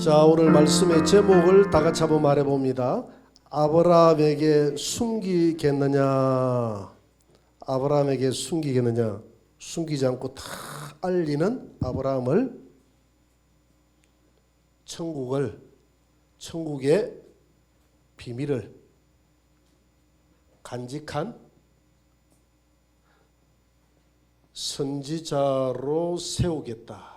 자, 오늘 말씀의 제목을 다 같이 한번 말해봅니다. 아브라함에게 숨기겠느냐? 아브라함에게 숨기겠느냐? 숨기지 않고 다 알리는 아브라함을 천국의 비밀을 간직한 선지자로 세우겠다.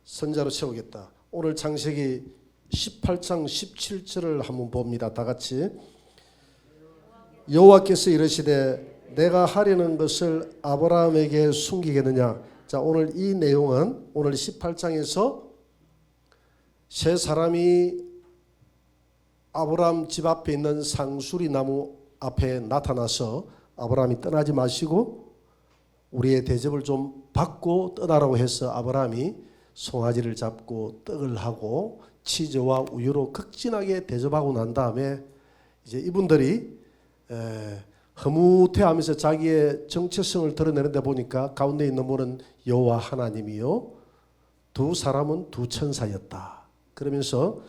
선자로 세우겠다. 오늘 창세기 18장 17절을 한번 봅니다. 다 같이. 여호와께서 이르시되 내가 하려는 것을 아브라함에게 숨기겠느냐. 자, 오늘 이 내용은 오늘 18장에서 세 사람이 아브라함 집 앞에 있는 상수리 나무 앞에 나타나서 아브라함이 떠나지 마시고 우리의 대접을 좀 받고 떠나라고 해서 아브라함이 송아지를 잡고 떡을 하고 치즈와 우유로 극진하게 대접하고 난 다음에 이제 이분들이 흐뭇해하면서 자기의 정체성을 드러내는데 보니까 가운데 있는 분은 여호와 하나님이요, 두 사람은 두 천사였다. 그러면서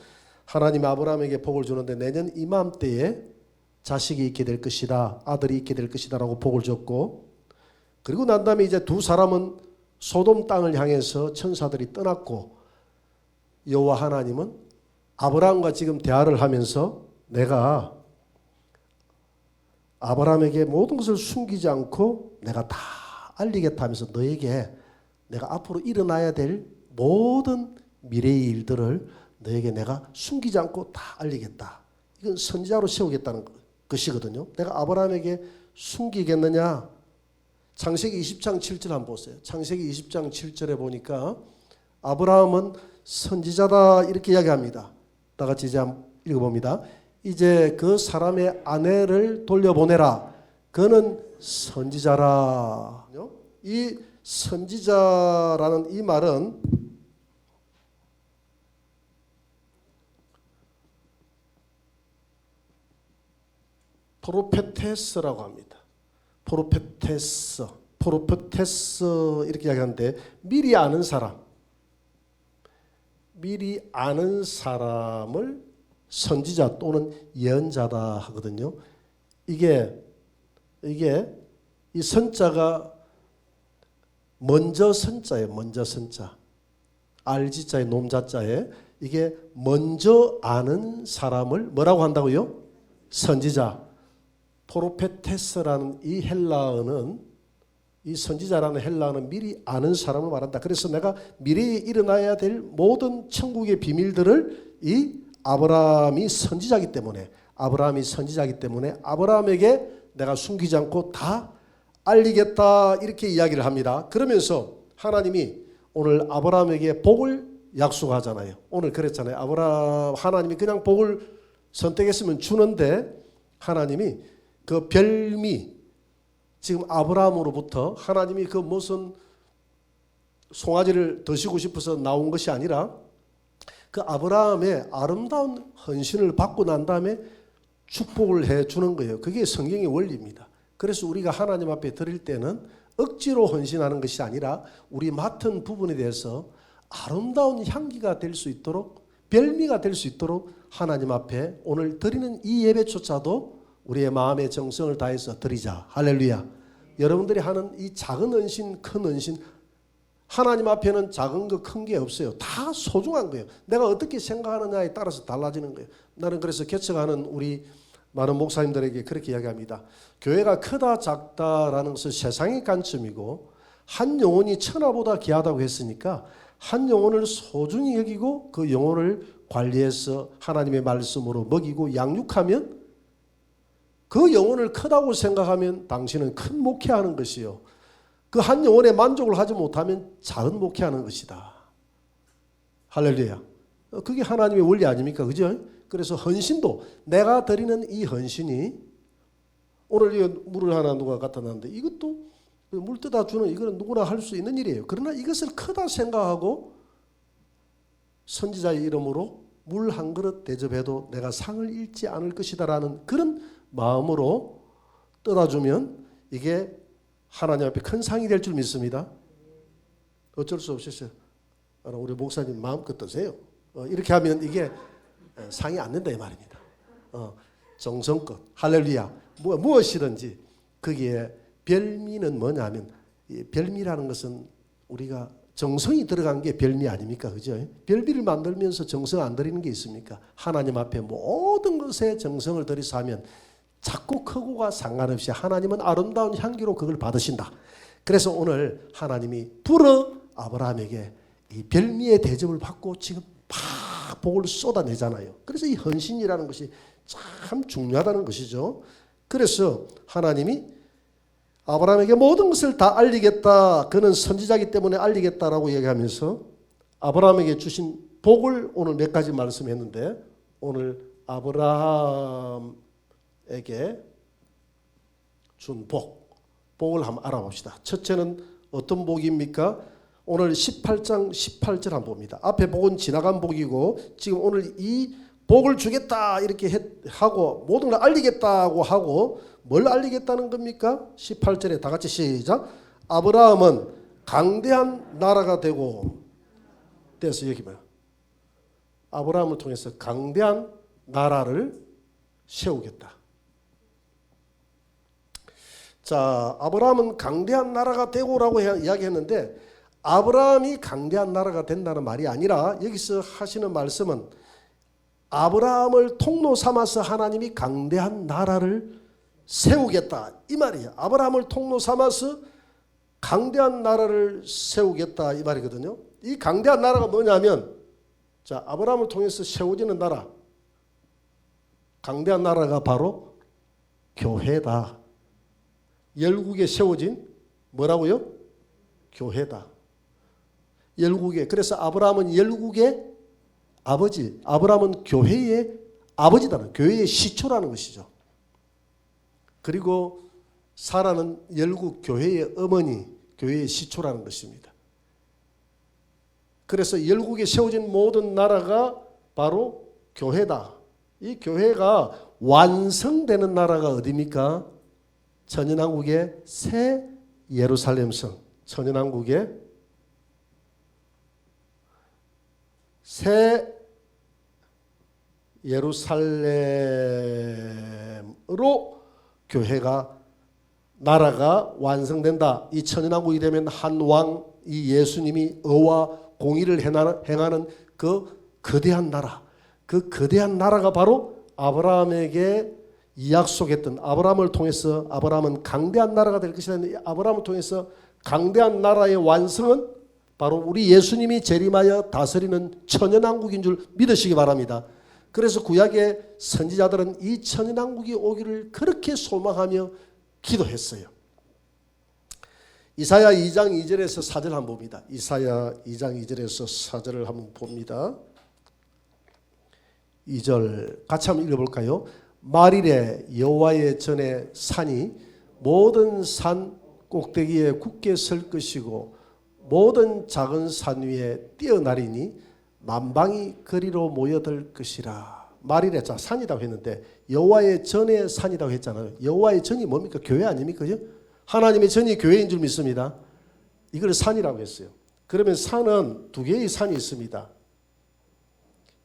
하나님이 아브라함에게 복을 주는데 내년 이맘때에 자식이 있게 될 것이다, 아들이 있게 될 것이다 라고 복을 줬고, 그리고 난 다음에 이제 두 사람은 소돔 땅을 향해서 천사들이 떠났고 여호와 하나님은 아브라함과 지금 대화를 하면서 내가 아브라함에게 모든 것을 숨기지 않고 내가 다 알리겠다 하면서 너에게 내가 앞으로 일어나야 될 모든 미래의 일들을 너에게 내가 숨기지 않고 다 알리겠다. 이건 선지자로 세우겠다는 것이거든요. 내가 아브라함에게 숨기겠느냐? 창세기 20장 7절 한번 보세요. 창세기 20장 7절에 보니까 아브라함은 선지자다 이렇게 이야기합니다. 다 같이 이제 한번 읽어봅니다. 이제 그 사람의 아내를 돌려보내라. 그는 선지자라. 이 선지자라는 이 말은 프로페테스라고 합니다. 프로페테스 이렇게 이야기하는데 미리 아는 사람을 선지자 또는 예언자다 하거든요. 이게 이 선자가 먼저 선자예요. 먼저 선자. 알지자의 놈자자에 이게 먼저 아는 사람을 뭐라고 한다고요? 선지자. 프로페테스라는 이 헬라어는, 이 선지자라는 헬라어는 미리 아는 사람을 말한다. 그래서 내가 미래에 일어나야 될 모든 천국의 비밀들을 이 아브라함이 선지자이기 때문에 아브라함에게 내가 숨기지 않고 다 알리겠다 이렇게 이야기를 합니다. 그러면서 하나님이 오늘 아브라함에게 복을 약속하잖아요. 오늘 그랬잖아요. 하나님이 그냥 복을 선택했으면 주는데 하나님이 그 별미, 지금 아브라함으로부터 하나님이 그 무슨 송아지를 드시고 싶어서 나온 것이 아니라 그 아브라함의 아름다운 헌신을 받고 난 다음에 축복을 해 주는 거예요. 그게 성경의 원리입니다. 그래서 우리가 하나님 앞에 드릴 때는 억지로 헌신하는 것이 아니라 우리 맡은 부분에 대해서 아름다운 향기가 될 수 있도록, 별미가 될 수 있도록 하나님 앞에 오늘 드리는 이 예배조차도 우리의 마음의 정성을 다해서 드리자. 할렐루야. 여러분들이 하는 이 작은 헌신, 큰 헌신, 하나님 앞에는 작은 거 큰 게 없어요. 다 소중한 거예요. 내가 어떻게 생각하느냐에 따라서 달라지는 거예요. 나는 그래서 개척하는 우리 많은 목사님들에게 그렇게 이야기합니다. 교회가 크다 작다라는 것은 세상의 관점이고 한 영혼이 천하보다 귀하다고 했으니까 한 영혼을 소중히 여기고 그 영혼을 관리해서 하나님의 말씀으로 먹이고 양육하면 그 영혼을 크다고 생각하면 당신은 큰 목회하는 것이요, 그 한 영혼에 만족을 하지 못하면 작은 목회하는 것이다. 할렐루야. 그게 하나님의 원리 아닙니까? 그죠? 그래서 헌신도 내가 드리는 이 헌신이 오늘 이 물을 하나 누가 갖다 놨는데 이것도 물 떠다 주는 이거는 누구나 할 수 있는 일이에요. 그러나 이것을 크다 생각하고 선지자의 이름으로 물 한 그릇 대접해도 내가 상을 잃지 않을 것이다라는 그런 마음으로 떠나주면 이게 하나님 앞에 큰 상이 될 줄 믿습니다. 어쩔 수 없었어요. 우리 목사님 마음껏 드세요. 이렇게 하면 이게 상이 안 된다 이 말입니다. 정성껏 할렐루야. 무엇이든지 거기에 별미는 뭐냐면 별미라는 것은 우리가 정성이 들어간 게 별미 아닙니까? 그죠? 별미를 만들면서 정성 안 들이는 게 있습니까? 하나님 앞에 모든 것에 정성을 들여서 하면 작고 크고가 상관없이 하나님은 아름다운 향기로 그걸 받으신다. 그래서 오늘 하나님이 불어 아브라함에게 이 별미의 대접을 받고 지금 막 복을 쏟아내잖아요. 그래서 이 헌신이라는 것이 참 중요하다는 것이죠. 그래서 하나님이 아브라함에게 모든 것을 다 알리겠다. 그는 선지자이기 때문에 알리겠다라고 얘기하면서 아브라함에게 주신 복을 오늘 몇 가지 말씀했는데 오늘 아브라함에게 준 복을 한번 알아봅시다. 첫째는 어떤 복입니까? 오늘 18장 18절 한번 봅니다. 앞에 복은 지나간 복이고 지금 오늘 이 복을 주겠다 이렇게 하고 모든 걸 알리겠다고 하고 뭘 알리겠다는 겁니까? 18절에 다 같이 시작. 아브라함은 강대한 나라가 되고 돼서 여기 봐요. 아브라함을 통해서 강대한 나라를 세우겠다. 자, 아브라함은 강대한 나라가 되고라고 이야기했는데 아브라함이 강대한 나라가 된다는 말이 아니라 여기서 하시는 말씀은 아브라함을 통로 삼아서 하나님이 강대한 나라를 세우겠다 이 말이에요. 아브라함을 통로 삼아서 강대한 나라를 세우겠다 이 말이거든요. 이 강대한 나라가 뭐냐면 자, 아브라함을 통해서 세워지는 나라, 강대한 나라가 바로 교회다. 열국에 세워진 뭐라고요? 교회다. 열국에. 그래서 아브라함은 열국의 아버지, 아브라함은 교회의 아버지다는, 교회의 시초라는 것이죠. 그리고 사라는 열국 교회의 어머니, 교회의 시초라는 것입니다. 그래서 열국에 세워진 모든 나라가 바로 교회다. 이 교회가 완성되는 나라가 어디입니까? 천연왕국의 새 예루살렘성, 천연왕국의 새 예루살렘으로 교회가 나라가 완성된다. 이 천연왕국이 되면 한 왕, 이 예수님이 의와 공의를 행하는 그 거대한 나라, 그 거대한 나라가 바로 아브라함에게 약속했던, 아브라함을 통해서 아브라함은 강대한 나라가 될 것이라는 아브라함을 통해서 강대한 나라의 완성은 바로 우리 예수님이 재림하여 다스리는 천연왕국인 줄 믿으시기 바랍니다. 그래서 구약의 선지자들은 이 천연왕국이 오기를 그렇게 소망하며 기도했어요. 이사야 2장 2절에서 4절 한번 봅니다. 이사야 2장 2절에서 4절을 한번 봅니다. 2절 같이 한번 읽어볼까요? 말일에 여호와의 전에 산이 모든 산 꼭대기에 굳게 설 것이고 모든 작은 산 위에 뛰어나리니 만방이 그리로 모여들 것이라. 말일에, 자, 산이라고 했는데 여호와의 전에 산이라고 했잖아요. 여호와의 전이 뭡니까? 교회 아닙니까? 하나님의 전이 교회인 줄 믿습니다. 이걸 산이라고 했어요. 그러면 산은 두 개의 산이 있습니다.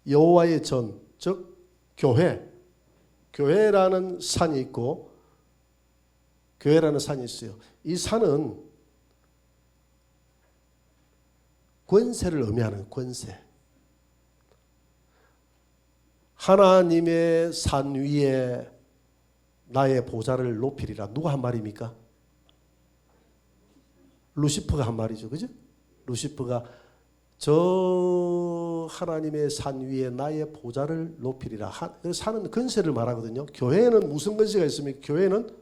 여호와의 전, 즉 교회, 교회라는 산이 있고 교회라는 산이 있어요. 이 산은 권세를 의미하는 권세. 하나님의 산 위에 나의 보좌를 높이리라. 누가 한 말입니까? 루시퍼가 한 말이죠. 그죠? 루시퍼가 저 하나님의 산 위에 나의 보좌를 높이리라. 산은 권세를 말하거든요. 교회는 무슨 권세가 있습니까? 교회는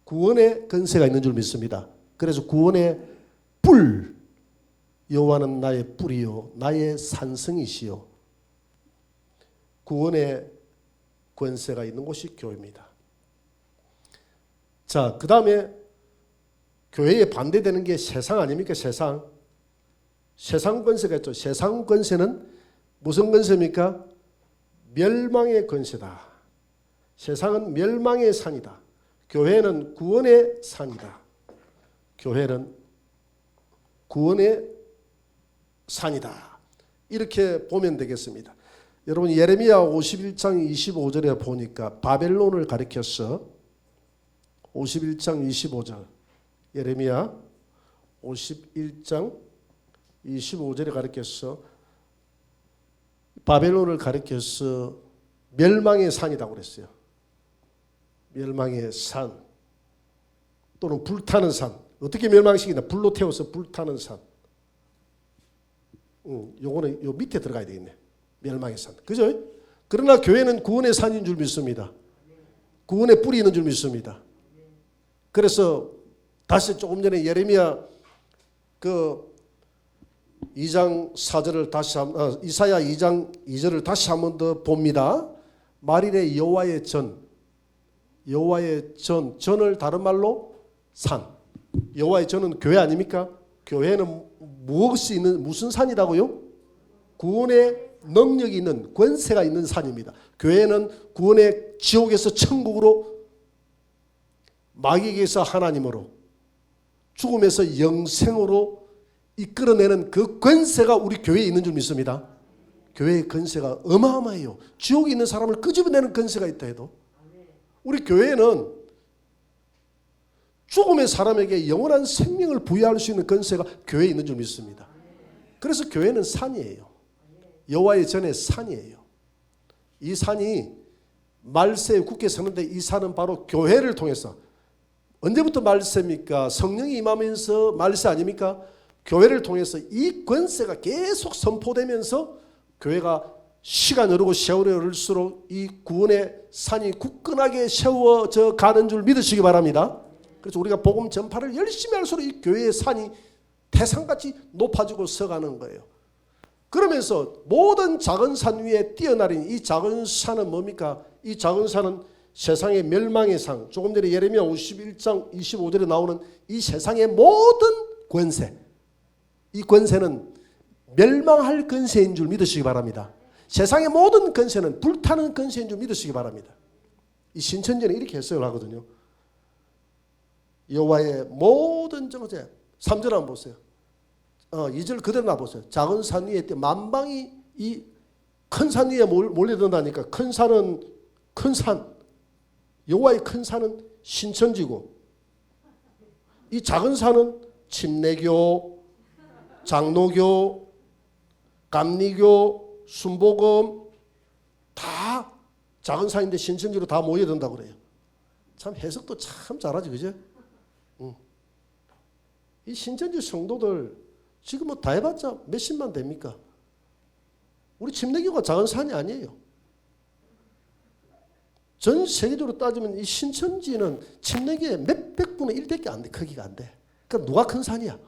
구원의 권세가 있는 줄 믿습니다. 그래서 구원의 뿔, 여호와는 나의 뿔이요 나의 산성이시요. 구원의 권세가 있는 곳이 교회입니다. 자, 그 다음에 교회에 반대되는 게 세상 아닙니까? 세상. 세상 권세가 있죠. 세상 권세는 무슨 권세입니까? 멸망의 권세다. 세상은 멸망의 산이다. 교회는 구원의 산이다. 교회는 구원의 산이다. 이렇게 보면 되겠습니다. 여러분 예레미야 51장 25절에 보니까 바벨론을 가리켜서 51장 25절 예레미야 51장 25절에 가리켜서 바벨론을 가리켜서 멸망의 산이라고 그랬어요. 멸망의 산 또는 불타는 산. 어떻게 멸망시키나? 불로 태워서 불타는 산. 요거는 요 밑에 들어가야 되겠네. 멸망의 산. 그죠? 그러나 교회는 구원의 산인 줄 믿습니다. 구원의 뿌리 있는 줄 믿습니다. 그래서 다시 조금 전에 예레미야 그 2장 4절을 다시 이사야 2장 2절을 다시 한 번 더 봅니다. 말일에 여호와의 전을 다른 말로 산. 여호와의 전은 교회 아닙니까? 교회는 무엇이 있는 무슨 산이라고요? 구원의 능력이 있는 권세가 있는 산입니다. 교회는 구원의 지옥에서 천국으로 마귀에게서 하나님으로 죽음에서 영생으로 이끌어내는 그 권세가 우리 교회에 있는 줄 믿습니다. 교회의 권세가 어마어마해요. 지옥에 있는 사람을 끄집어내는 권세가 있다 해도 우리 교회는 죽음의 사람에게 영원한 생명을 부여할 수 있는 권세가 교회에 있는 줄 믿습니다. 그래서 교회는 산이에요. 여호와의 전의 산이에요. 이 산이 말세에 굳게 서는데 이 산은 바로 교회를 통해서 언제부터 말세입니까? 성령이 임하면서 말세 아닙니까? 교회를 통해서 이 권세가 계속 선포되면서 교회가 시간이 흐르고 세월이 흐를수록 이 구원의 산이 굳건하게 세워져 가는 줄 믿으시기 바랍니다. 그래서 우리가 복음 전파를 열심히 할수록 이 교회의 산이 태산같이 높아지고 서가는 거예요. 그러면서 모든 작은 산 위에 뛰어나린 이 작은 산은 뭡니까? 이 작은 산은 세상의 멸망의 상. 조금 전에 예레미야 51장 25절에 나오는 이 세상의 모든 권세. 이 권세는 멸망할 권세인 줄 믿으시기 바랍니다. 세상의 모든 권세는 불타는 권세인 줄 믿으시기 바랍니다. 이 신천지는 이렇게 해석을 하거든요. 여호와의 모든 정세 3절 한번 보세요. 2절 그대로 놔보세요. 작은 산 위에 만방이 이 큰 산 위에 몰려든다니까. 큰 산은 큰 산. 여호와의 큰 산은 신천지고 이 작은 산은 침례교, 장로교, 감리교, 순복음 다 작은 산인데 신천지로 다 모여든다고 그래요. 참 해석도 참 잘하지 그죠? 이 신천지 성도들 지금 뭐 다 해봤자 몇십만 됩니까? 우리 침례교가 작은 산이 아니에요. 전 세계적으로 따지면 이 신천지는 침례교의 몇백 분의 1밖에 안 돼. 크기가 안 돼. 그러니까 누가 큰 산이야?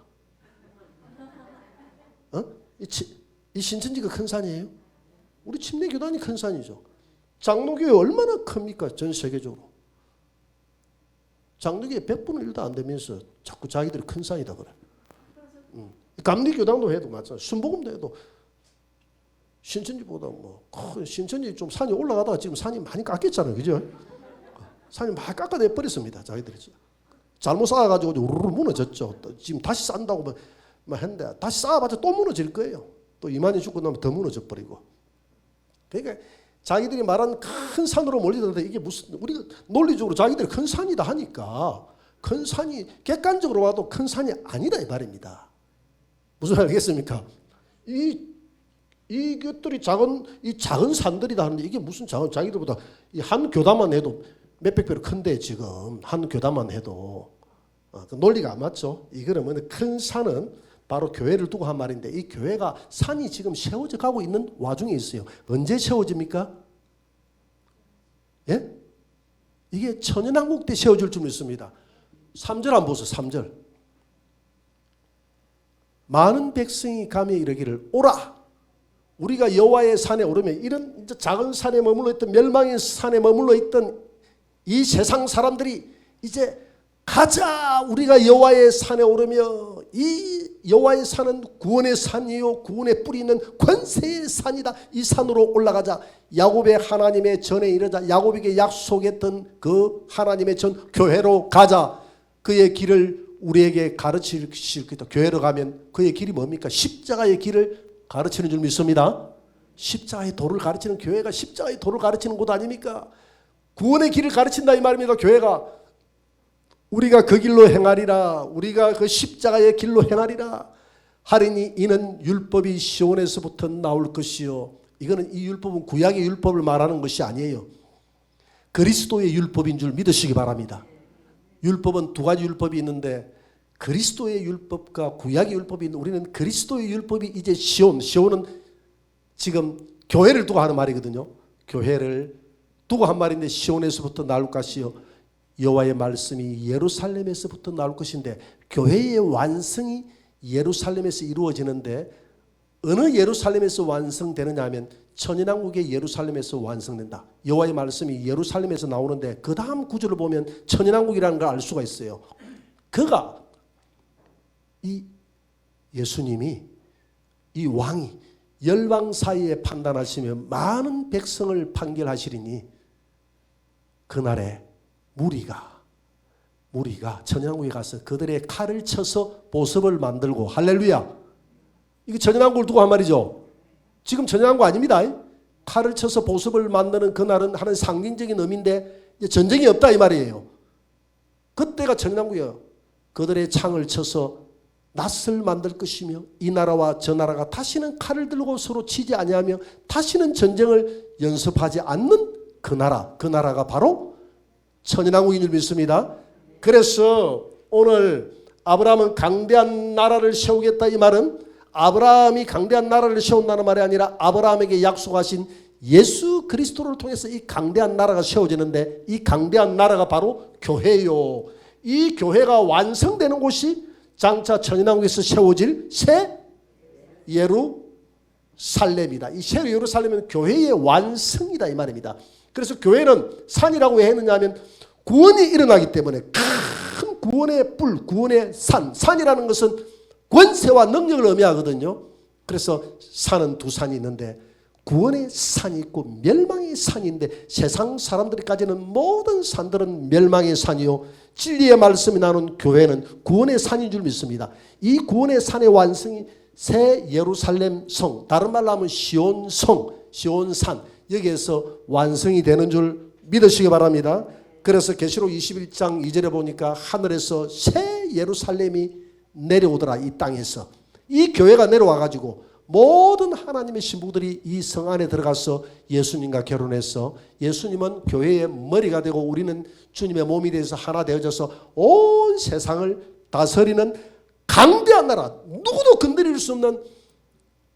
이 신천지가 큰 산이에요? 우리 침례교단이 큰 산이죠. 장로교회 얼마나 큽니까? 전 세계적으로. 장로교회 100분의 1도 안 되면서 자꾸 자기들이 큰 산이다 그래. 감리교단도 해도 마찬가지. 순복음도 해도 신천지보다 신천지 좀 산이 올라가다가 지금 산이 많이 깎였잖아요. 그죠? 산이 많이 깎아내 버렸습니다. 자기들이. 잘못 쌓아가지고 우르르 무너졌죠. 지금 다시 쌓는다고 뭐 했는데 다시 쌓아봤자 또 무너질 거예요. 또 이만희 죽고 나면 더 무너져 버리고. 그러니까 자기들이 말한 큰 산으로 몰리는데 이게 무슨 우리가 논리적으로 자기들이 큰 산이다 하니까 큰 산이 객관적으로 와도 큰 산이 아니다 이 말입니다. 무슨 말 알겠습니까? 이 것들이 작은 산들이다 하는데 이게 무슨 자기들보다 이 한 교단만 해도 몇백 배로 큰데 지금 한 교단만 해도 그 논리가 안 맞죠. 이 그러면 큰 산은 바로 교회를 두고 한 말인데 이 교회가 산이 지금 세워져 가고 있는 와중에 있어요. 언제 세워집니까? 예? 이게 천연왕국 때 세워질 줄 믿습니다. 3절 한번 보세요. 3절. 많은 백성이 가며 이르기를 오라. 우리가 여호와의 산에 오르면 이런 작은 산에 머물러 있던 멸망의 산에 머물러 있던 이 세상 사람들이 이제 가자. 우리가 여호와의 산에 오르며 이 여호와의 산은 구원의 산이요 구원의 뿌리 있는 권세의 산이다. 이 산으로 올라가자. 야곱의 하나님의 전에 이르자. 야곱에게 약속했던 그 하나님의 전 교회로 가자. 그의 길을 우리에게 가르칠 것이다. 교회로 가면 그의 길이 뭡니까? 십자가의 길을 가르치는 줄 믿습니다. 십자가의 도를 가르치는 교회가 십자가의 도를 가르치는 곳 아닙니까? 구원의 길을 가르친다 이 말입니다. 교회가 우리가 그 길로 행하리라. 우리가 그 십자가의 길로 행하리라. 하리니 이는 율법이 시온에서부터 나올 것이요. 이거는 이 율법은 구약의 율법을 말하는 것이 아니에요. 그리스도의 율법인 줄 믿으시기 바랍니다. 율법은 두 가지 율법이 있는데 그리스도의 율법과 구약의 율법이 있는데 우리는 그리스도의 율법이 이제 시온은 지금 교회를 두고 하는 말이거든요. 교회를 두고 한 말인데 시온에서부터 나올 것이요 여호와의 말씀이 예루살렘에서부터 나올 것인데 교회의 완성이 예루살렘에서 이루어지는데 어느 예루살렘에서 완성되느냐 하면 천연왕국의 예루살렘에서 완성된다. 여호와의 말씀이 예루살렘에서 나오는데 그 다음 구절을 보면 천연왕국이라는 걸 알 수가 있어요. 그가 이 예수님이 이 왕이 열방 사이에 판단하시며 많은 백성을 판결하시리니 그날에 무리가 천연왕국에 가서 그들의 칼을 쳐서 보습을 만들고 할렐루야. 이게 천연왕국을 두고 한 말이죠. 지금 천연왕국 아닙니다. 칼을 쳐서 보습을 만드는 그날은 하는 상징적인 의미인데 이제 전쟁이 없다 이 말이에요. 그때가 천연왕국이에요. 그들의 창을 쳐서 낫을 만들 것이며 이 나라와 저 나라가 다시는 칼을 들고 서로 치지 아니하며 다시는 전쟁을 연습하지 않는 그 나라가 바로 천연왕국인 줄 믿습니다. 그래서 오늘 아브라함은 강대한 나라를 세우겠다 이 말은 아브라함이 강대한 나라를 세운다는 말이 아니라 아브라함에게 약속하신 예수 그리스도를 통해서 이 강대한 나라가 세워지는데 이 강대한 나라가 바로 교회요. 이 교회가 완성되는 곳이 장차 천연왕국에서 세워질 새 예루살렘이다. 이 새 예루살렘은 교회의 완성이다 이 말입니다. 그래서 교회는 산이라고 왜 했느냐 하면 구원이 일어나기 때문에 큰 구원의 뿔, 구원의 산이라는 것은 권세와 능력을 의미하거든요. 그래서 산은 두 산이 있는데 구원의 산이 있고 멸망의 산인데 세상 사람들이 가지는 모든 산들은 멸망의 산이요 진리의 말씀이 나오는 교회는 구원의 산인 줄 믿습니다. 이 구원의 산의 완성이 새 예루살렘 성, 다른 말로 하면 시온성, 시온산 여기에서 완성이 되는 줄 믿으시기 바랍니다. 그래서 계시록 21장 2절에 보니까 하늘에서 새 예루살렘이 내려오더라. 이 땅에서 이 교회가 내려와 가지고 모든 하나님의 신부들이 이 성 안에 들어가서 예수님과 결혼해서 예수님은 교회의 머리가 되고 우리는 주님의 몸이 되어서 하나 되어져서 온 세상을 다스리는 강대한 나라, 누구도 건드릴 수 없는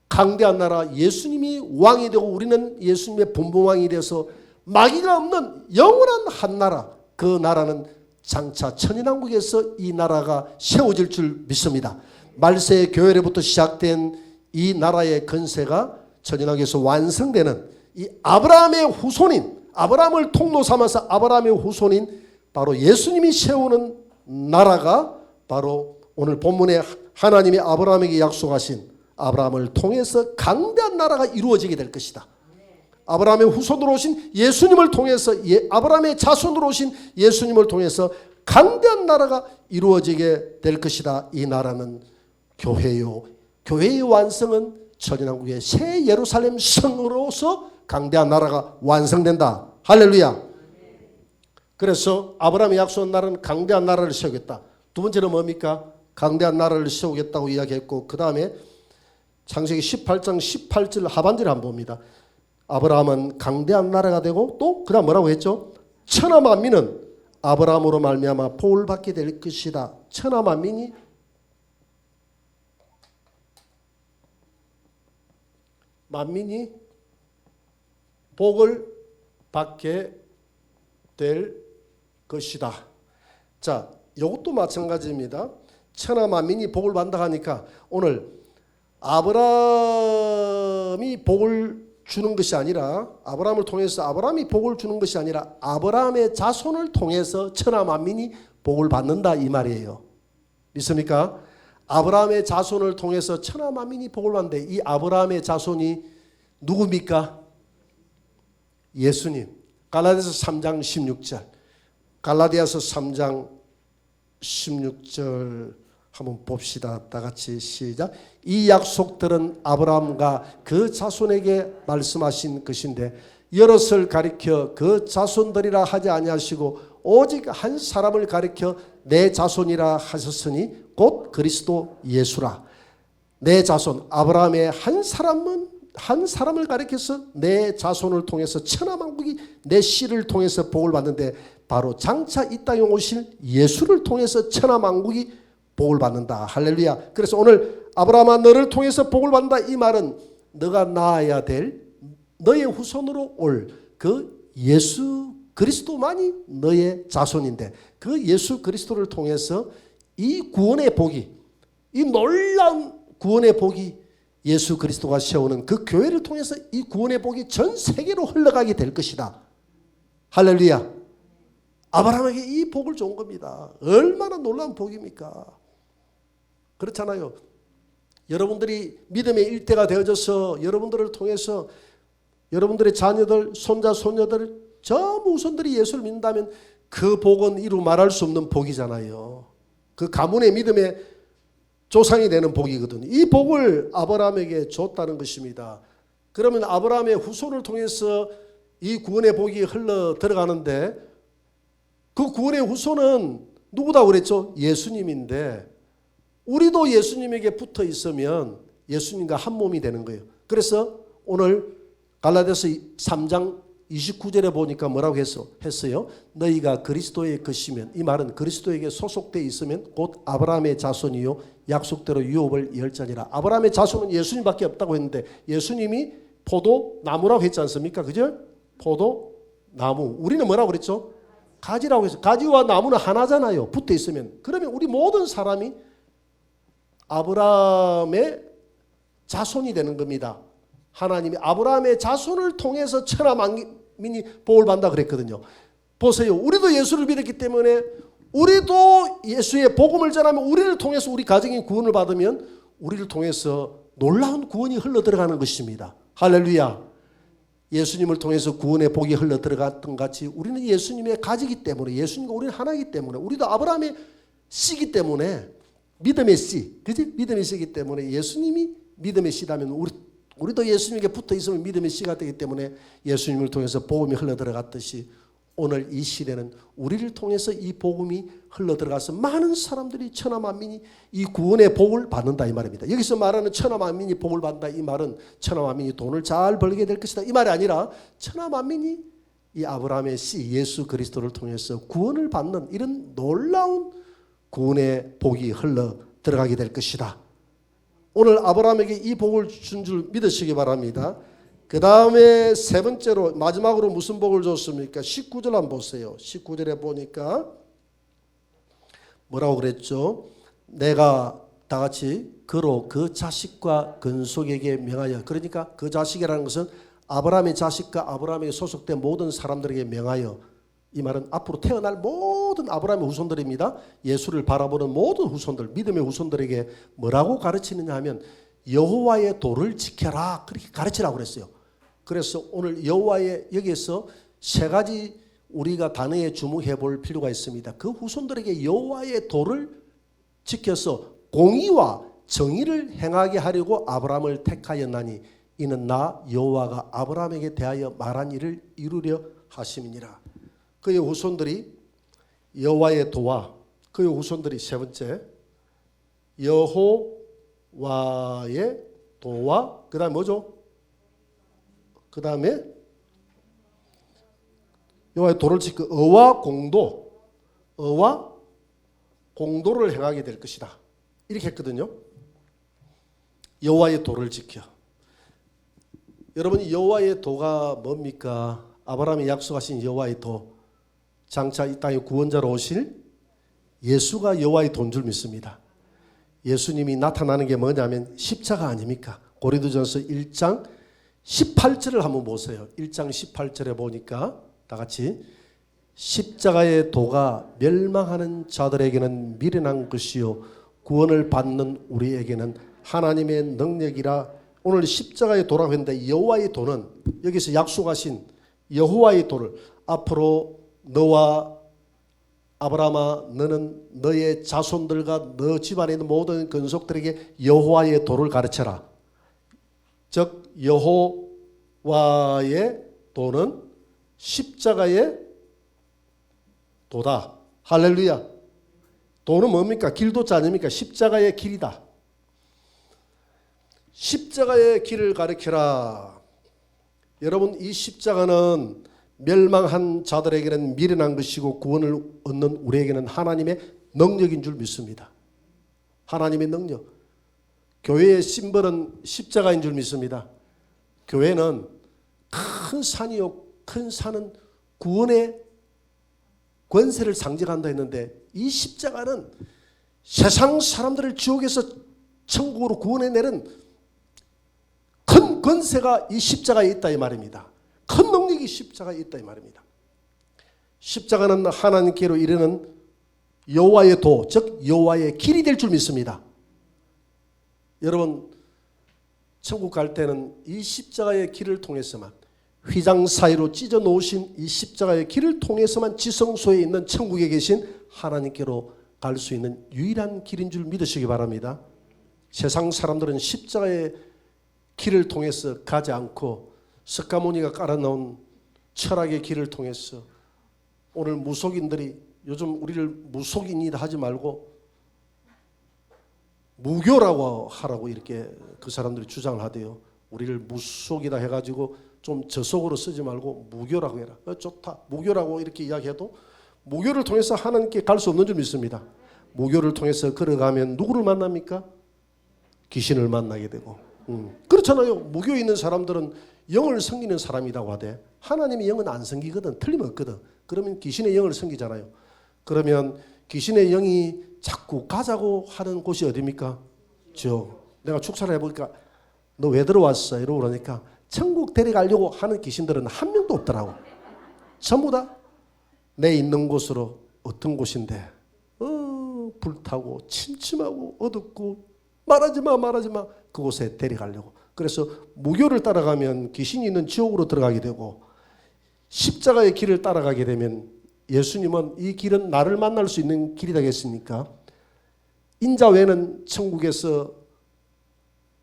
강대한 나라, 예수님이 왕이 되고 우리는 예수님의 분봉왕이 되어서 마귀가 없는 영원한 한 나라, 그 나라는 장차 천연왕국에서 이 나라가 세워질 줄 믿습니다. 말세의 교회로부터 시작된 이 나라의 건세가 천연왕국에서 완성되는 이 아브라함의 후손인, 아브라함을 통로 삼아서 아브라함의 후손인 바로 예수님이 세우는 나라가 바로 오늘 본문에 하나님이 아브라함에게 약속하신 아브라함을 통해서 강대한 나라가 이루어지게 될 것이다. 아브라함의 후손으로 오신 예수님을 통해서 아브라함의 자손으로 오신 예수님을 통해서 강대한 나라가 이루어지게 될 것이다. 이 나라는 교회요. 교회의 완성은 천연왕국의 새 예루살렘 성으로서 강대한 나라가 완성된다. 할렐루야. 그래서 아브라함이 약속한 나라는 강대한 나라를 세우겠다. 두 번째는 뭡니까? 강대한 나라를 세우겠다고 이야기했고 그 다음에 창세기 18장 18절 하반절을 한번 봅니다. 아브라함은 강대한 나라가 되고 또 그 다음 뭐라고 했죠? 천하 만민은 아브라함으로 말미암아 복을 받게 될 것이다. 천하 만민이 복을 받게 될 것이다. 자, 이것도 마찬가지입니다. 천하 만민이 복을 받는다 하니까 오늘 아브라함이 복을 주는 것이 아니라 아브라함을 통해서 아브라함이 복을 주는 것이 아니라 아브라함의 자손을 통해서 천하 만민이 복을 받는다 이 말이에요. 믿습니까? 아브라함의 자손을 통해서 천하 만민이 복을 받는데 이 아브라함의 자손이 누굽니까? 예수님. 갈라디아서 3장 16절, 갈라디아서 3장 16절 한번 봅시다. 다 같이 시작. 이 약속들은 아브라함과 그 자손에게 말씀하신 것인데 여럿을 가리켜 그 자손들이라 하지 아니하시고 오직 한 사람을 가리켜 내 자손이라 하셨으니 곧 그리스도 예수라. 내 자손 아브라함의 한 사람을 가리켜서 내 자손을 통해서 천하만국이 내 씨를 통해서 복을 받는데 바로 장차 이 땅에 오실 예수를 통해서 천하만국이 복을 받는다. 할렐루야. 그래서 오늘 아브라함아 너를 통해서 복을 받는다. 이 말은 너가 낳아야 될 너의 후손으로 올 그 예수 그리스도만이 너의 자손인데 그 예수 그리스도를 통해서 이 구원의 복이 이 놀라운 구원의 복이 예수 그리스도가 세우는 그 교회를 통해서 이 구원의 복이 전 세계로 흘러가게 될 것이다. 할렐루야. 아브라함에게 이 복을 준 겁니다. 얼마나 놀라운 복입니까? 그렇잖아요. 여러분들이 믿음의 일대가 되어져서 여러분들을 통해서 여러분들의 자녀들, 손자, 손녀들 전부 후손들이 예수를 믿는다면 그 복은 이루 말할 수 없는 복이잖아요. 그 가문의 믿음의 조상이 되는 복이거든요. 이 복을 아브라함에게 줬다는 것입니다. 그러면 아브라함의 후손을 통해서 이 구원의 복이 흘러 들어가는데 그 구원의 후손은 누구다 그랬죠? 예수님인데 우리도 예수님에게 붙어 있으면 예수님과 한 몸이 되는 거예요. 그래서 오늘 갈라디아서 3장 29절에 보니까 뭐라고 했어요? 너희가 그리스도의 것이면 이 말은 그리스도에게 소속되어 있으면 곧 아브라함의 자손이요 약속대로 유업을 열자니라. 아브라함의 자손은 예수님밖에 없다고 했는데 예수님이 포도나무라고 했지 않습니까? 그죠? 포도나무. 우리는 뭐라고 그랬죠? 가지라고 했어요. 가지와 나무는 하나잖아요. 붙어 있으면. 그러면 우리 모든 사람이 아브라함의 자손이 되는 겁니다. 하나님이 아브라함의 자손을 통해서 천하만민이 복을 받는다 그랬거든요. 보세요. 우리도 예수를 믿었기 때문에 우리도 예수의 복음을 전하면 우리를 통해서 우리 가정이 구원을 받으면 우리를 통해서 놀라운 구원이 흘러들어가는 것입니다. 할렐루야. 예수님을 통해서 구원의 복이 흘러들어갔던 같이 우리는 예수님의 가지기 때문에 예수님과 우리는 하나이기 때문에 우리도 아브라함의 씨기 때문에 믿음의 씨, 그지? 믿음의 씨이기 때문에 예수님이 믿음의 씨라면 우리도 예수님에게 붙어 있으면 믿음의 씨가 되기 때문에 예수님을 통해서 복음이 흘러들어갔듯이 오늘 이 시대는 우리를 통해서 이 복음이 흘러들어가서 많은 사람들이 천하만민이 이 구원의 복을 받는다 이 말입니다. 여기서 말하는 천하만민이 복을 받는다 이 말은 천하만민이 돈을 잘 벌게 될 것이다 이 말이 아니라 천하만민이 이 아브라함의 씨 예수 그리스도를 통해서 구원을 받는 이런 놀라운 구원의 복이 흘러들어가게 될 것이다. 오늘 아브라함에게 이 복을 준 줄 믿으시기 바랍니다. 그 다음에 세 번째로 마지막으로 무슨 복을 줬습니까? 19절 한번 보세요. 19절에 보니까 뭐라고 그랬죠? 내가 다 같이 그로 그 자식과 근속에게 명하여 그러니까 그 자식이라는 것은 아브라함의 자식과 아브라함에게 소속된 모든 사람들에게 명하여 이 말은 앞으로 태어날 모든 아브라함의 후손들입니다. 예수를 바라보는 모든 후손들, 믿음의 후손들에게 뭐라고 가르치느냐 하면 여호와의 도를 지켜라 그렇게 가르치라고 그랬어요. 그래서 오늘 여호와의 여기에서 세 가지 우리가 단어에 주목해 볼 필요가 있습니다. 그 후손들에게 여호와의 도를 지켜서 공의와 정의를 행하게 하려고 아브라함을 택하였나니 이는 나 여호와가 아브라함에게 대하여 말한 일을 이루려 하심이니라. 그의 후손들이 여호와의 도와 그의 후손들이 세 번째 여호와의 도와 그 다음에 뭐죠? 그 다음에 여호와의 도를 지켜 의와 공도를 행하게 될 것이다. 이렇게 했거든요. 여호와의 도를 지켜. 여러분 여호와의 도가 뭡니까? 아브라함이 약속하신 여호와의 도. 장차 이 땅에 구원자로 오실 예수가 여호와의 도인 줄 믿습니다. 예수님이 나타나는 게 뭐냐면 십자가 아닙니까? 고린도전서 1장 18절을 한번 보세요. 1장 18절에 보니까 다 같이 십자가의 도가 멸망하는 자들에게는 미련한 것이요 구원을 받는 우리에게는 하나님의 능력이라. 오늘 십자가의 도라고 했는데 여호와의 도는 여기서 약속하신 여호와의 도를 앞으로 너와 아브라함아 너는 너의 자손들과 너 집안에 있는 모든 근속들에게 여호와의 도를 가르쳐라. 즉 여호와의 도는 십자가의 도다. 할렐루야. 도는 뭡니까? 길도자 아닙니까? 십자가의 길이다. 십자가의 길을 가르쳐라. 여러분 이 십자가는 멸망한 자들에게는 미련한 것이고 구원을 얻는 우리에게는 하나님의 능력인 줄 믿습니다. 하나님의 능력. 교회의 심벌은 십자가인 줄 믿습니다. 교회는 큰 산이요. 큰 산은 구원의 권세를 상징한다 했는데 이 십자가는 세상 사람들을 지옥에서 천국으로 구원해내는 큰 권세가 이 십자가에 있다 이 말입니다. 큰 능력이 십자가에 있다 이 말입니다. 십자가는 하나님께로 이르는 여호와의 도, 즉 여호와의 길이 될 줄 믿습니다. 여러분 천국 갈 때는 이 십자가의 길을 통해서만, 휘장 사이로 찢어 놓으신 이 십자가의 길을 통해서만 지성소에 있는 천국에 계신 하나님께로 갈 수 있는 유일한 길인 줄 믿으시기 바랍니다. 세상 사람들은 십자가의 길을 통해서 가지 않고 스가모니가 깔아놓은 철학의 길을 통해서, 오늘 무속인들이 요즘 우리를 무속인이다 하지 말고 무교라고 하라고 이렇게 그 사람들이 주장을 하대요. 우리를 무속이다 해가지고 좀 저속으로 쓰지 말고 무교라고 해라. 좋다. 무교라고 이렇게 이야기해도 무교를 통해서 하나님께 갈 수 없는 줄 믿습니다. 무교를 통해서 걸어가면 누구를 만납니까? 귀신을 만나게 되고. 그렇잖아요. 무교에 있는 사람들은 영을 섬기는 사람이라고 하되 하나님의 영은 안 섬기거든. 틀림없거든. 그러면 귀신의 영을 섬기잖아요. 그러면 귀신의 영이 자꾸 가자고 하는 곳이 어디입니까? 내가 축사를 해보니까 너 왜 들어왔어? 이러고 그러니까 천국 데려가려고 하는 귀신들은 한 명도 없더라고. 전부 다 내 있는 곳으로, 어떤 곳인데 불타고 침침하고 어둡고 말하지 마 그곳에 데려가려고. 그래서 무교를 따라가면 귀신이 있는 지옥으로 들어가게 되고, 십자가의 길을 따라가게 되면 예수님은 이 길은 나를 만날 수 있는 길이 되겠습니까? 인자 외에는 천국에서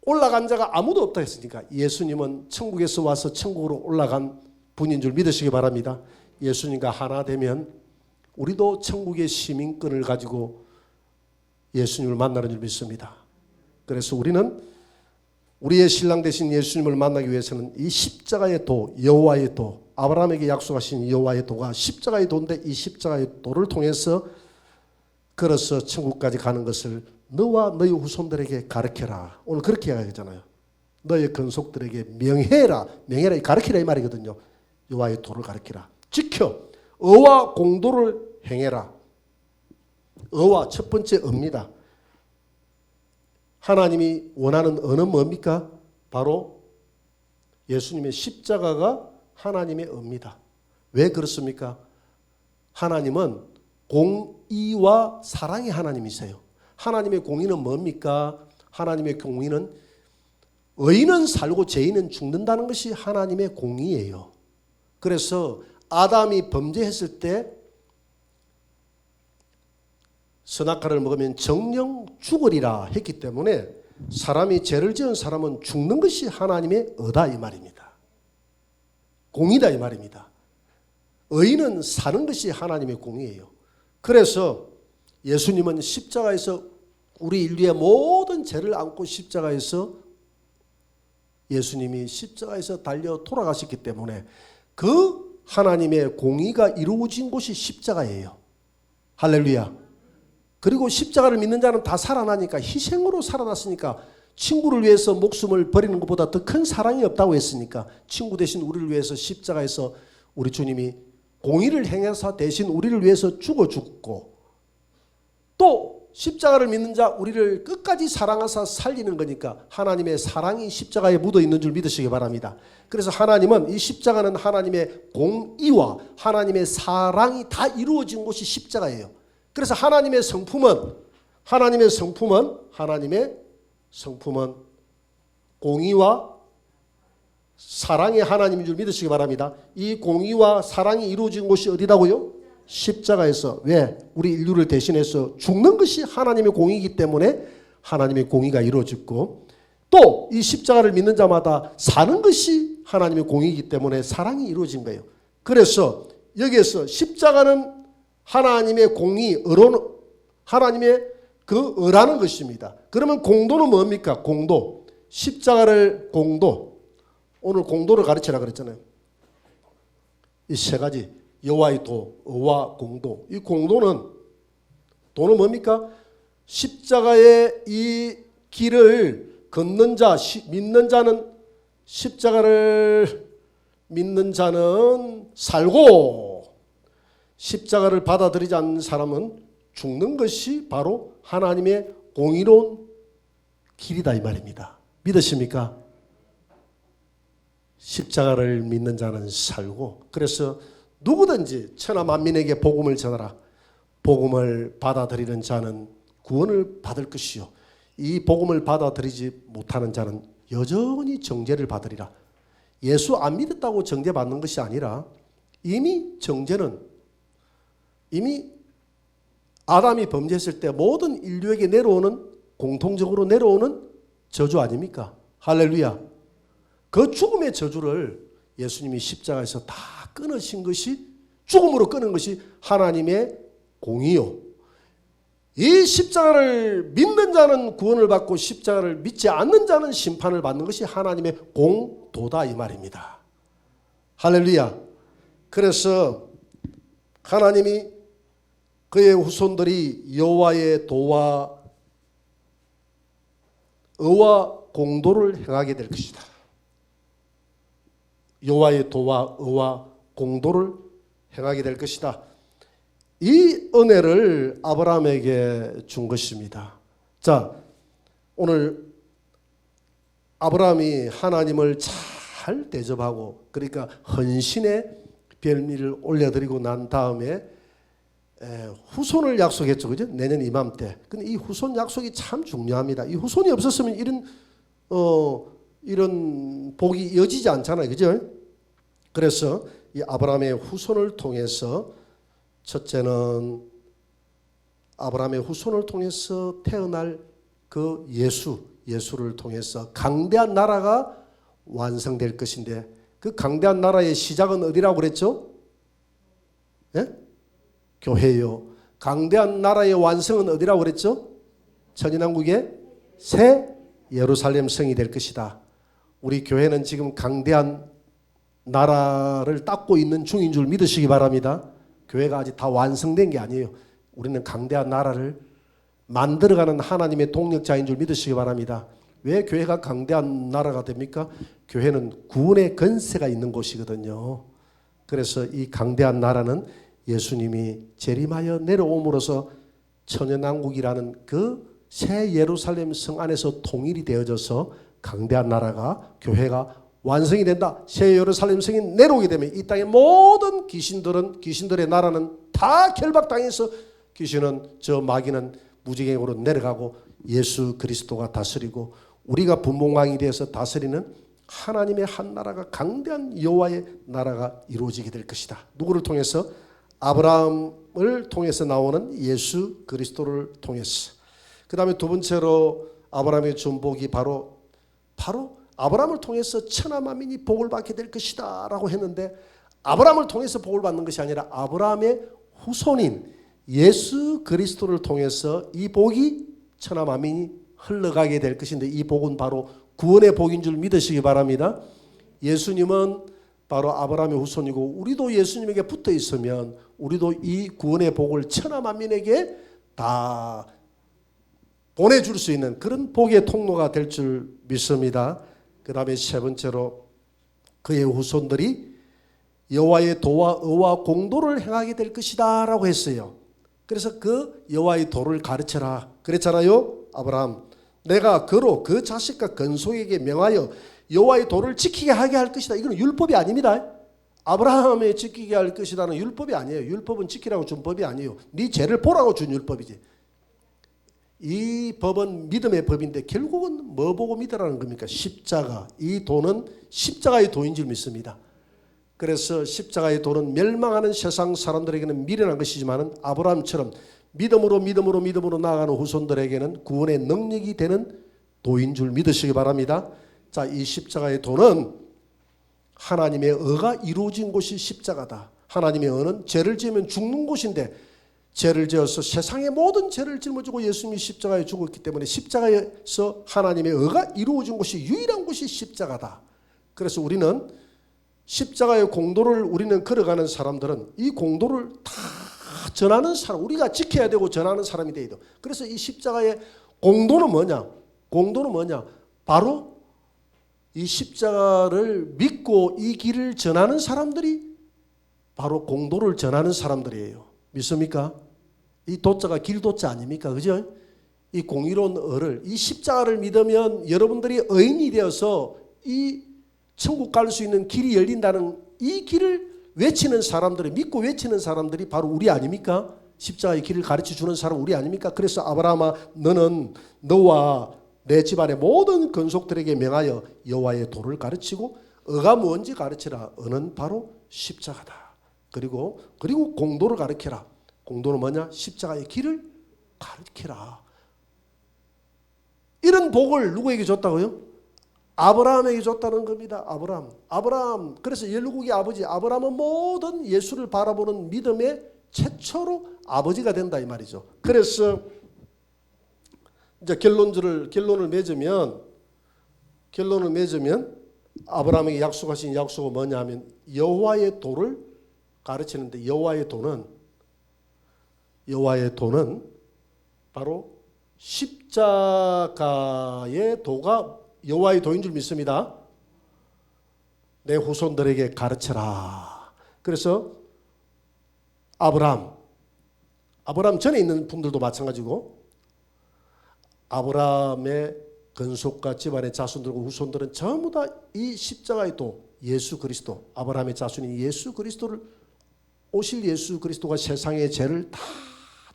올라간 자가 아무도 없다 했으니까 예수님은 천국에서 와서 천국으로 올라간 분인 줄 믿으시기 바랍니다. 예수님과 하나 되면 우리도 천국의 시민권을 가지고 예수님을 만나는 줄 믿습니다. 그래서 우리는 우리의 신랑 되신 예수님을 만나기 위해서는 이 십자가의 도, 여호와의 도, 아브라함에게 약속하신 여호와의 도가 십자가의 도인데, 이 십자가의 도를 통해서 걸어서 천국까지 가는 것을 너와 너희 후손들에게 가르쳐라. 오늘 그렇게 이야기하잖아요. 너의 근속들에게 명해라. 명해라, 가르치라 이 말이거든요. 여호와의 도를 가르치라. 지켜. 의와 공도를 행해라. 의와 첫 번째 의입니다. 하나님이 원하는 의는 뭡니까? 바로 예수님의 십자가가 하나님의 의입니다. 왜 그렇습니까? 하나님은 공의와 사랑의 하나님이세요. 하나님의 공의는 뭡니까? 하나님의 공의는 의인은 살고 죄인은 죽는다는 것이 하나님의 공의예요. 그래서 아담이 범죄했을 때 선악과를 먹으면 정령 죽으리라 했기 때문에 사람이 죄를 지은 사람은 죽는 것이 하나님의 의다 이 말입니다. 공의다 이 말입니다. 의인은 사는 것이 하나님의 공의예요. 그래서 예수님은 십자가에서 우리 인류의 모든 죄를 안고 십자가에서, 예수님이 십자가에서 달려 돌아가셨기 때문에 그 하나님의 공의가 이루어진 곳이 십자가예요. 할렐루야. 그리고 십자가를 믿는 자는 다 살아나니까, 희생으로 살아났으니까, 친구를 위해서 목숨을 버리는 것보다 더 큰 사랑이 없다고 했으니까 친구 대신 우리를 위해서 십자가에서 우리 주님이 공의를 행해서 대신 우리를 위해서 죽어 죽고, 또 십자가를 믿는 자 우리를 끝까지 사랑하사 살리는 거니까 하나님의 사랑이 십자가에 묻어 있는 줄 믿으시기 바랍니다. 그래서 하나님은, 이 십자가는 하나님의 공의와 하나님의 사랑이 다 이루어진 곳이 십자가예요. 그래서 하나님의 성품은 공의와 사랑의 하나님인 줄 믿으시기 바랍니다. 이 공의와 사랑이 이루어진 곳이 어디라고요? 십자가에서 왜 우리 인류를 대신해서 죽는 것이 하나님의 공의이기 때문에 하나님의 공의가 이루어졌고 또 이 십자가를 믿는 자마다 사는 것이 하나님의 공의이기 때문에 사랑이 이루어진 거예요. 그래서 여기에서 십자가는 하나님의 공의, 하나님의 그 의라는 것입니다. 그러면 공도는 뭡니까? 공도. 십자가를 공도. 오늘 공도를 가르치라 그랬잖아요. 이 세 가지. 여호와의 도, 의와 공도. 이 공도는 도는 뭡니까? 십자가의 이 길을 걷는 자, 믿는 자는 십자가를 믿는 자는 살고 십자가를 받아들이지 않는 사람은 죽는 것이 바로 하나님의 공의로운 길이다 이 말입니다. 믿으십니까? 십자가를 믿는 자는 살고 그래서 누구든지 천하 만민에게 복음을 전하라. 복음을 받아들이는 자는 구원을 받을 것이요. 이 복음을 받아들이지 못하는 자는 여전히 정죄를 받으리라. 예수 안 믿었다고 정죄받는 것이 아니라 이미 정죄는 이미 아담이 범죄했을 때 모든 인류에게 내려오는 공통적으로 내려오는 저주 아닙니까? 할렐루야. 그 죽음의 저주를 예수님이 십자가에서 다 끊으신 것이 죽음으로 끊은 것이 하나님의 공의요. 이 십자가를 믿는 자는 구원을 받고 십자가를 믿지 않는 자는 심판을 받는 것이 하나님의 공도다 이 말입니다. 할렐루야. 그래서 하나님이 그의 후손들이 여호와의 도와 의와 공도를 행하게 될 것이다. 여호와의 도와 의와 공도를 행하게 될 것이다. 이 은혜를 아브라함에게 준 것입니다. 자, 오늘 아브라함이 하나님을 잘 대접하고 그러니까 헌신의 별미를 올려드리고 난 다음에 후손을 약속했죠. 그죠? 내년 이맘때. 근데 이 후손 약속이 참 중요합니다. 이 후손이 없었으면 이런 복이 이어지지 않잖아요. 그죠? 그래서 이 아브라함의 후손을 통해서 첫째는 아브라함의 후손을 통해서 태어날 그 예수를 통해서 강대한 나라가 완성될 것인데 그 강대한 나라의 시작은 어디라고 그랬죠? 예? 교회요. 강대한 나라의 완성은 어디라고 그랬죠? 천인왕국의 새 예루살렘 성이 될 것이다. 우리 교회는 지금 강대한 나라를 닦고 있는 중인 줄 믿으시기 바랍니다. 교회가 아직 다 완성된 게 아니에요. 우리는 강대한 나라를 만들어가는 하나님의 동력자인 줄 믿으시기 바랍니다. 왜 교회가 강대한 나라가 됩니까? 교회는 구원의 건세가 있는 곳이거든요. 그래서 이 강대한 나라는 예수님이 재림하여 내려옴으로써 천연왕국이라는 그 새 예루살렘 성 안에서 통일이 되어져서 강대한 나라가 교회가 완성이 된다. 새 예루살렘 성이 내려오게 되면 이 땅의 모든 귀신들의 나라는 다 결박당해서 귀신은 저 마귀는 무지개으로 내려가고 예수 그리스도가 다스리고 우리가 분봉왕이 되어서 다스리는 하나님의 한 나라가 강대한 여호와의 나라가 이루어지게 될 것이다. 누구를 통해서? 아브라함을 통해서 나오는 예수 그리스도를 통해서. 그 다음에 두 번째로 아브라함의 준 복이 바로 아브라함을 통해서 천하 만민이 복을 받게 될 것이다 라고 했는데 아브라함을 통해서 복을 받는 것이 아니라 아브라함의 후손인 예수 그리스도를 통해서 이 복이 천하 만민이 흘러가게 될 것인데 이 복은 바로 구원의 복인 줄 믿으시기 바랍니다. 예수님은 바로 아브라함의 후손이고 우리도 예수님에게 붙어 있으면 우리도 이 구원의 복을 천하 만민에게 다 보내줄 수 있는 그런 복의 통로가 될 줄 믿습니다. 그 다음에 세 번째로 그의 후손들이 여호와의 도와 의와 공도를 행하게 될 것이다 라고 했어요. 그래서 그 여호와의 도를 가르쳐라 그랬잖아요. 아브라함 내가 그로 그 자식과 건속에게 명하여 여호와의 도를 지키게 하게 할 것이다. 이건 율법이 아닙니다. 아브라함의 지키게 할 것이라는 율법이 아니에요. 율법은 지키라고 준 법이 아니에요. 네 죄를 보라고 준 율법이지. 이 법은 믿음의 법인데 결국은 뭐 보고 믿으라는 겁니까? 십자가. 이 도는 십자가의 도인 줄 믿습니다. 그래서 십자가의 도는 멸망하는 세상 사람들에게는 미련한 것이지만 아브라함처럼 믿음으로 나아가는 후손들에게는 구원의 능력이 되는 도인 줄 믿으시기 바랍니다. 자, 이 십자가의 도는 하나님의 의가 이루어진 곳이 십자가다. 하나님의 의는 죄를 지으면 죽는 곳인데 죄를 지어서 세상의 모든 죄를 짊어지고 예수님이 십자가에 죽었기 때문에 십자가에서 하나님의 의가 이루어진 곳이 유일한 곳이 십자가다. 그래서 우리는 십자가의 공도를 우리는 걸어가는 사람들은 이 공도를 다 전하는 사람, 우리가 지켜야 되고 전하는 사람이 돼야 돼. 그래서 이 십자가의 공도는 뭐냐? 공도는 뭐냐? 바로 이 십자가를 믿고 이 길을 전하는 사람들이 바로 공도를 전하는 사람들이에요. 믿습니까? 이 도자가 길도자 아닙니까? 그죠? 이 공의로운 의를, 이 십자가를 믿으면 여러분들이 의인이 되어서 이 천국 갈 수 있는 길이 열린다는 이 길을 외치는 사람들이, 믿고 외치는 사람들이 바로 우리 아닙니까? 십자가의 길을 가르쳐 주는 사람 우리 아닙니까? 그래서 아브라함아, 너는 너와 내 집안의 모든 건속들에게 명하여 여호와의 도를 가르치고 의가 뭔지 가르치라. 의는 바로 십자가다. 그리고 공도를 가르쳐라. 공도는 뭐냐? 십자가의 길을 가르쳐라. 이런 복을 누구에게 줬다고요? 아브라함에게 줬다는 겁니다. 아브라함. 그래서 열국의 아버지 아브라함은 모든 예수를 바라보는 믿음의 최초로 아버지가 된다 이 말이죠. 그래서 이제 결론을 맺으면 아브라함에게 약속하신 약속은 뭐냐 하면 여호와의 도를 가르치는데 여호와의 도는 바로 십자가의 도가 여호와의 도인 줄 믿습니다. 내 후손들에게 가르쳐라. 그래서 아브라함 전에 있는 분들도 마찬가지고 아브라함의 건속과 집안의 자손들과 후손들은 전부 다 이 십자가의 도 예수 그리스도, 아브라함의 자손인 예수 그리스도를, 오실 예수 그리스도가 세상의 죄를 다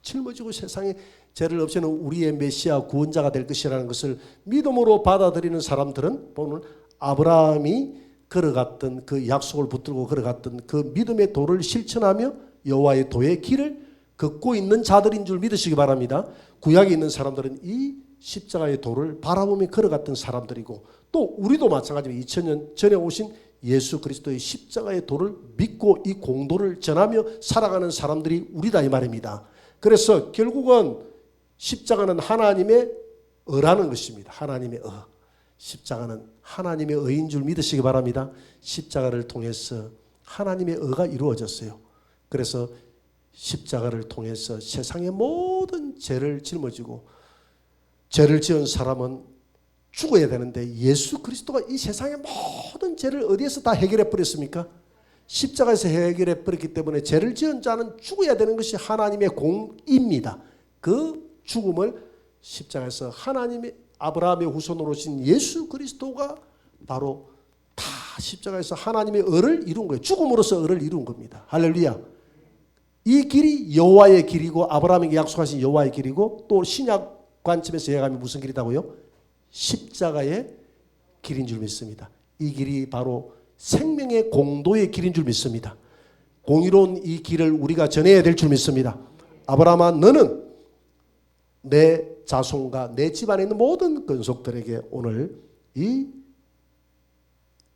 짊어지고 세상의 죄를 없애는 우리의 메시아 구원자가 될 것이라는 것을 믿음으로 받아들이는 사람들은 오늘 아브라함이 걸어갔던 그 약속을 붙들고 걸어갔던 그 믿음의 도를 실천하며 여호와의 도의 길을 걷고 있는 자들인 줄 믿으시기 바랍니다. 구약에 있는 사람들은 이 십자가의 도를 바라보며 걸어갔던 사람들이고 또 우리도 마찬가지로 2000년 전에 오신 예수 그리스도의 십자가의 도를 믿고 이 공도를 전하며 살아가는 사람들이 우리다 이 말입니다. 그래서 결국은 십자가는 하나님의 의라는 것입니다. 하나님의 의. 십자가는 하나님의 의인 줄 믿으시기 바랍니다. 십자가를 통해서 하나님의 의가 이루어졌어요. 그래서 십자가를 통해서 세상의 모든 죄를 짊어지고 죄를 지은 사람은 죽어야 되는데 예수 그리스도가 이 세상의 모든 죄를 어디에서 다 해결해 버렸습니까? 십자가에서 해결해 버렸기 때문에 죄를 지은 자는 죽어야 되는 것이 하나님의 공입니다. 그 죽음을 십자가에서 하나님의 아브라함의 후손으로 오신 예수 그리스도가 바로 다 십자가에서 하나님의 의를 이룬 거예요. 죽음으로써 의를 이룬 겁니다. 할렐루야. 이 길이 여호와의 길이고 아브라함에게 약속하신 여호와의 길이고 또 신약 관점에서 얘기하면 무슨 길이다고요? 십자가의 길인 줄 믿습니다. 이 길이 바로 생명의 공도의 길인 줄 믿습니다. 공의로운 이 길을 우리가 전해야 될 줄 믿습니다. 아브라함아, 너는 내 자손과 내 집안에 있는 모든 건속들에게 오늘 이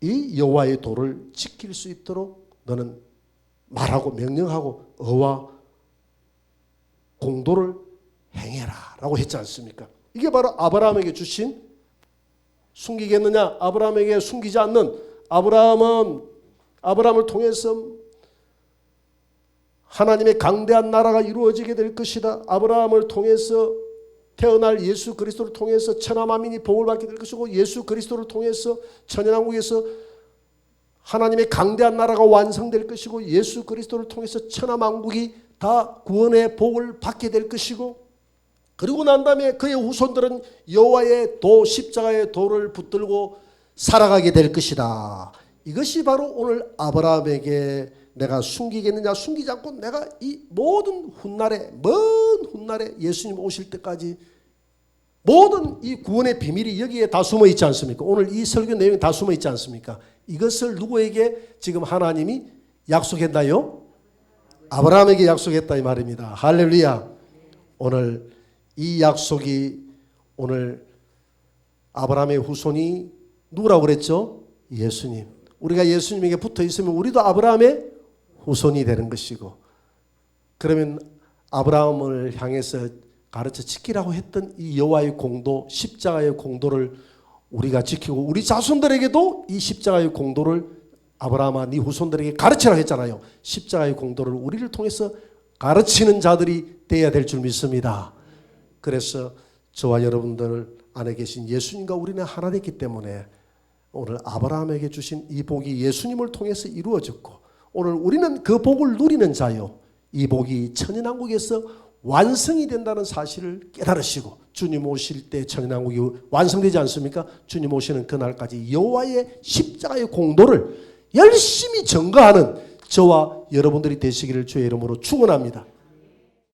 여호와의 도를 지킬 수 있도록 너는 말하고 명령하고 의와 공도를 행해라 라고 했지 않습니까? 이게 바로 아브라함에게 주신 숨기겠느냐? 아브라함에게 숨기지 않는 아브라함을 통해서 하나님의 강대한 나라가 이루어지게 될 것이다. 아브라함을 통해서 태어날 예수 그리스도를 통해서 천하만민이 복을 받게 될 것이고 예수 그리스도를 통해서 천연왕국에서 하나님의 강대한 나라가 완성될 것이고 예수 그리스도를 통해서 천하만국이 다 구원의 복을 받게 될 것이고 그리고 난 다음에 그의 후손들은 여호와의 도 십자가의 도를 붙들고 살아가게 될 것이다. 이것이 바로 오늘 아브라함에게 내가 숨기겠느냐 숨기지 않고 내가 이 모든 훗날에 먼 훗날에 예수님 오실 때까지 모든 이 구원의 비밀이 여기에 다 숨어 있지 않습니까? 오늘 이 설교 내용이 다 숨어 있지 않습니까? 이것을 누구에게 지금 하나님이 약속했나요? 아브라함에게 약속했다 이 말입니다. 할렐루야. 오늘 이 약속이 오늘 아브라함의 후손이 누구라고 그랬죠? 예수님. 우리가 예수님에게 붙어 있으면 우리도 아브라함의 후손이 되는 것이고, 그러면 아브라함을 향해서 가르쳐 지키라고 했던 이 여호와의 공도, 십자가의 공도를 우리가 지키고 우리 자손들에게도 이 십자가의 공도를 아브라함아 네 후손들에게 가르치라고 했잖아요. 십자가의 공도를 우리를 통해서 가르치는 자들이 되어야 될 줄 믿습니다. 그래서 저와 여러분들 안에 계신 예수님과 우리는 하나 됐기 때문에 오늘 아브라함에게 주신 이 복이 예수님을 통해서 이루어졌고, 오늘 우리는 그 복을 누리는 자요, 이 복이 천연왕국에서 완성이 된다는 사실을 깨달으시고, 주님 오실 때 천연왕국이 완성되지 않습니까? 주님 오시는 그날까지 여호와의 십자가의 공도를 열심히 증거하는 저와 여러분들이 되시기를 주의 이름으로 축원합니다.